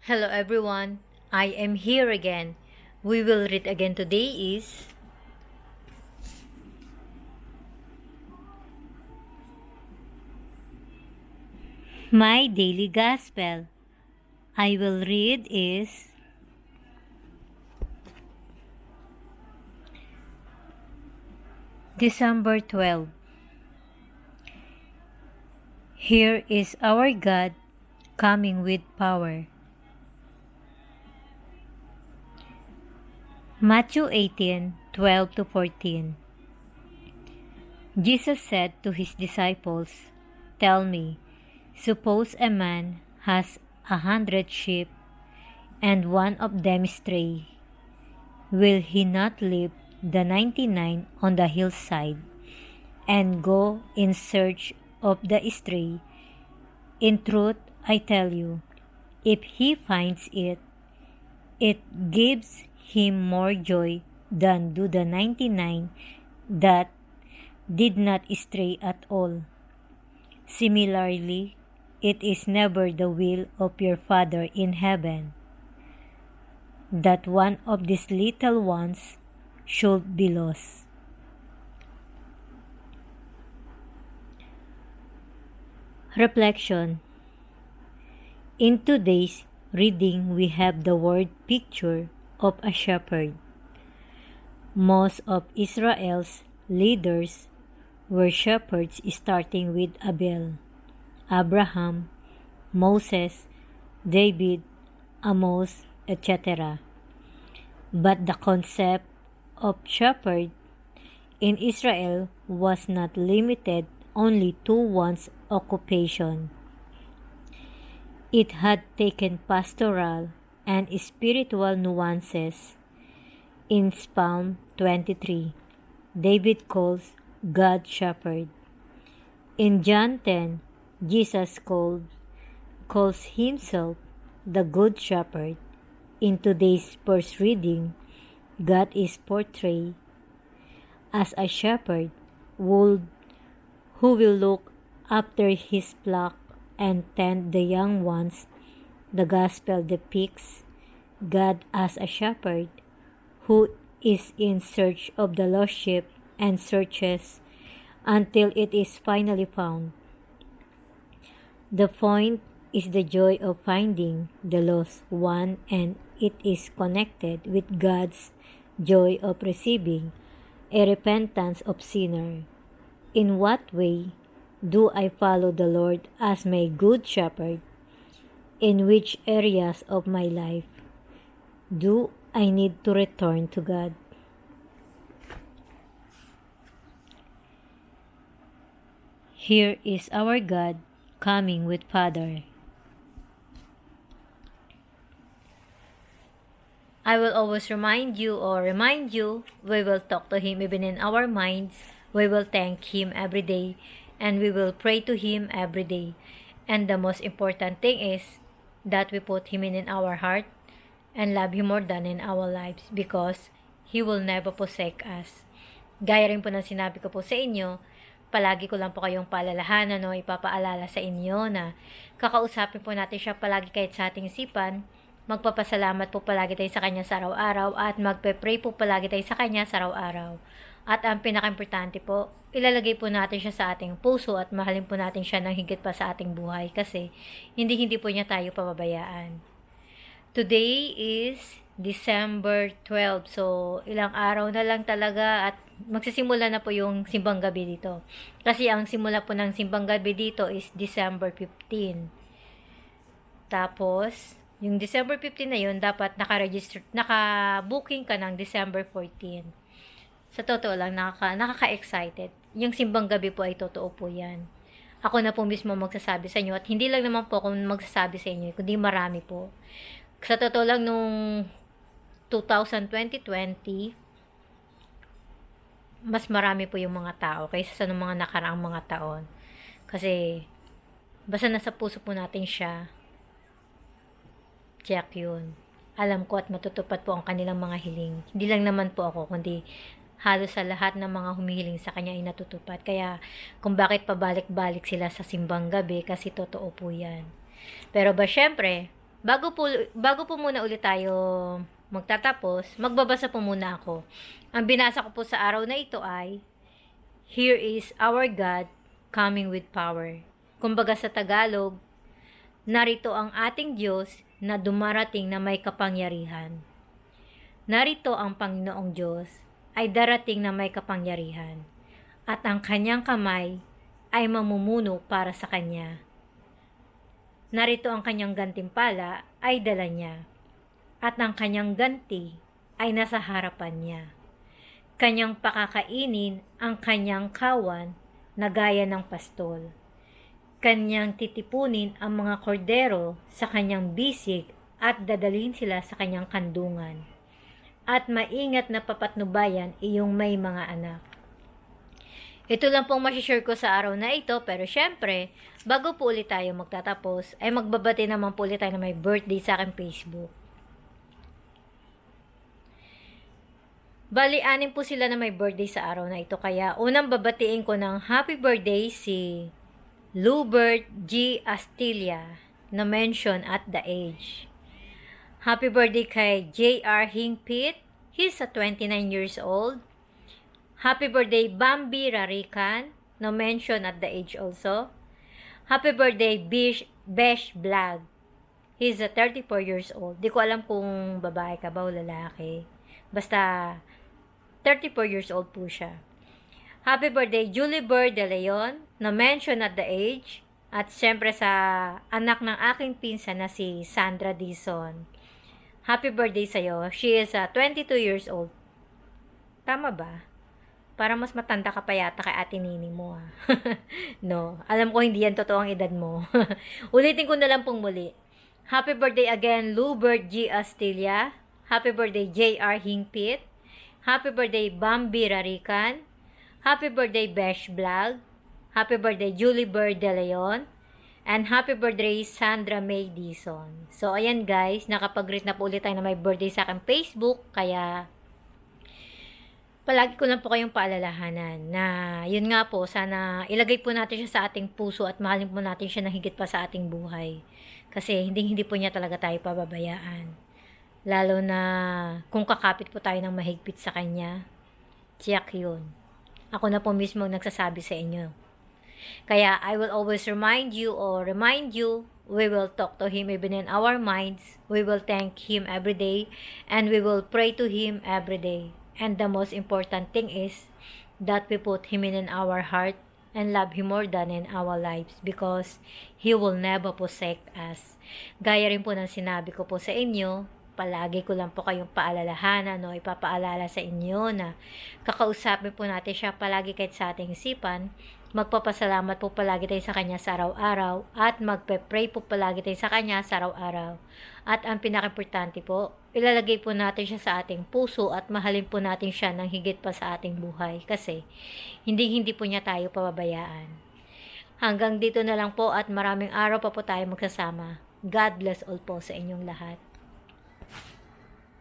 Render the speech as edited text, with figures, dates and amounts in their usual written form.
Hello everyone, I am here again. We will read again today is My Daily Gospel. I will read is December 12. Here is our God coming with power. Matthew 18:12 to 14. Jesus said to his disciples, "Tell me, suppose a man has 100 sheep, and one of them stray. Will he not leave the 99 on the hillside and go in search of the stray? In truth, I tell you, if he finds it, it gives him more joy than do the 99 that did not stray at all. Similarly, it is never the will of your Father in heaven that one of these little ones should be lost." Reflection. In today's reading, we have the word picture of a shepherd. Most of Israel's leaders were shepherds, starting with Abel, Abraham, Moses, David, Amos, etc. But the concept of shepherd in Israel was not limited only to one's occupation. It had taken pastoral and spiritual nuances. In Psalm 23, David calls God shepherd. In John 10, Jesus calls himself the good shepherd. In today's first reading, God is portrayed as a shepherd who will look after his flock and tend the young ones. The Gospel depicts God as a shepherd who is in search of the lost sheep and searches until it is finally found. The point is the joy of finding the lost one, and it is connected with God's joy of receiving a repentance of sinner. In what way do I follow the Lord as my good shepherd? In which areas of my life do I need to return to God? Here is our God coming with Father. I will always remind you, we will talk to Him even in our minds. We will thank Him every day, and we will pray to Him every day. And the most important thing is that we put Him in our heart and love Him more than in our lives, because He will never forsake us. Gaya rin po ng sinabi ko po sa inyo, palagi ko lang po kayong paalalahanan o ipapaalala sa inyo na kakausapin po natin siya palagi kahit sa ating isipan. Magpapasalamat po palagi tayo sa Kanya sa araw-araw at magpe-pray po palagi tayo sa Kanya sa araw-araw. At ang pinaka-importante po, ilalagay po natin siya sa ating puso at mahalin po natin siya ng higit pa sa ating buhay, kasi hindi po niya tayo pababayaan. Today is December 12. So, ilang araw na lang talaga at magsisimula na po yung simbang gabi dito. Kasi ang simula po ng simbang gabi dito is December 15. Tapos, yung December 15 na yun, dapat naka-booking ka ng December 14. Sa totoo lang, nakaka-excited. Yung simbang gabi po ay totoo po yan. Ako na po mismo magsasabi sa inyo, at hindi lang naman po ako magsasabi sa inyo, kundi marami po. Sa totoo lang, nung 2020, mas marami po yung mga tao kaysa sa mga nakaraang mga taon. Kasi, basta nasa puso po natin siya, check yun. Alam ko at matutupad po ang kanilang mga hiling. Hindi lang naman po ako, kundi halos sa lahat ng mga humihiling sa Kanya ay natutupad. Kaya, kung bakit pabalik-balik sila sa simbang gabi, kasi totoo po yan. Pero ba syempre, bago po muna ulit tayo magtatapos, magbabasa po muna ako. Ang binasa ko po sa araw na ito ay, Here is our God coming with power. Kumbaga sa Tagalog, narito ang ating Diyos na dumarating na may kapangyarihan. Narito ang Panginoong Diyos ay darating na may kapangyarihan, at ang kanyang kamay ay mamumuno para sa kanya. Narito ang kanyang gantimpala ay dala niya, at ang kanyang ganti ay nasa harapan niya. Kanyang pakakainin ang kanyang kawan na gaya ng pastol. Kanyang titipunin ang mga kordero sa kanyang bisig at dadalhin sila sa kanyang kandungan. At maingat na papatnubayan iyong may mga anak. Ito lang pong masishare ko sa araw na ito, pero syempre, bago po ulit tayo magtatapos, ay magbabati naman po ulit tayo na may birthday sa aking Facebook. Bali, 6 po sila na may birthday sa araw na ito, kaya unang babatiin ko ng happy birthday si Lubert G. Astilla na mention at the age. Happy birthday kay J.R. Hingpit, he's 29 years old. Happy birthday Bambi Rarican, no mention at the age also. Happy birthday Besh Blag, he's 34 years old. Di ko alam kung babae ka ba o lalaki. Basta 34 years old po siya. Happy birthday Julie Bird de Leon, no mention at the age. At syempre sa anak ng aking pinsan na si Sandra Dizon. Happy birthday sa'yo. She is 22 years old. Tama ba? Para mas matanda ka pa yata kay ate Nini mo ah. No, alam ko hindi yan totoo ang edad mo. Ulitin ko na lang pong muli. Happy birthday again Lubert G. Astilla. Happy birthday J.R. Hingpit. Happy birthday Bambi Rarican. Happy birthday Besh Blag. Happy birthday Julie Bird de Leon. And happy birthday Sandra May Dizon. So ayan guys, nakapag-greet na po ulit tayo na may birthday sa aking Facebook. Kaya palagi ko lang po kayong paalalahanan na yun nga po, sana ilagay po natin siya sa ating puso at mahalin po natin siya na higit pa sa ating buhay. Kasi hindi po niya talaga tayo pababayaan. Lalo na kung kakapit po tayo ng mahigpit sa kanya, tiyak yun. Ako na po mismo nagsasabi sa inyo. Kaya I will always remind you, we will talk to Him even in our minds, we will thank Him every day, and we will pray to Him every day. And the most important thing is that we put Him in our heart and love Him more than in our lives because He will never forsake us. Gaya rin po ng sinabi ko po sa inyo, palagi ko lang po kayong paalalahanan o ipapaalala sa inyo na kakausapin po natin siya palagi kahit sa ating isipan. Magpapasalamat po palagi tayo sa Kanya sa araw-araw at magpe-pray po palagi tayo sa Kanya sa araw-araw. At ang pinaka-importante po, ilalagay po natin siya sa ating puso at mahalin po natin siya ng higit pa sa ating buhay kasi hindi po niya tayo pababayaan. Hanggang dito na lang po at maraming araw pa po tayo magsasama. God bless all po sa inyong lahat.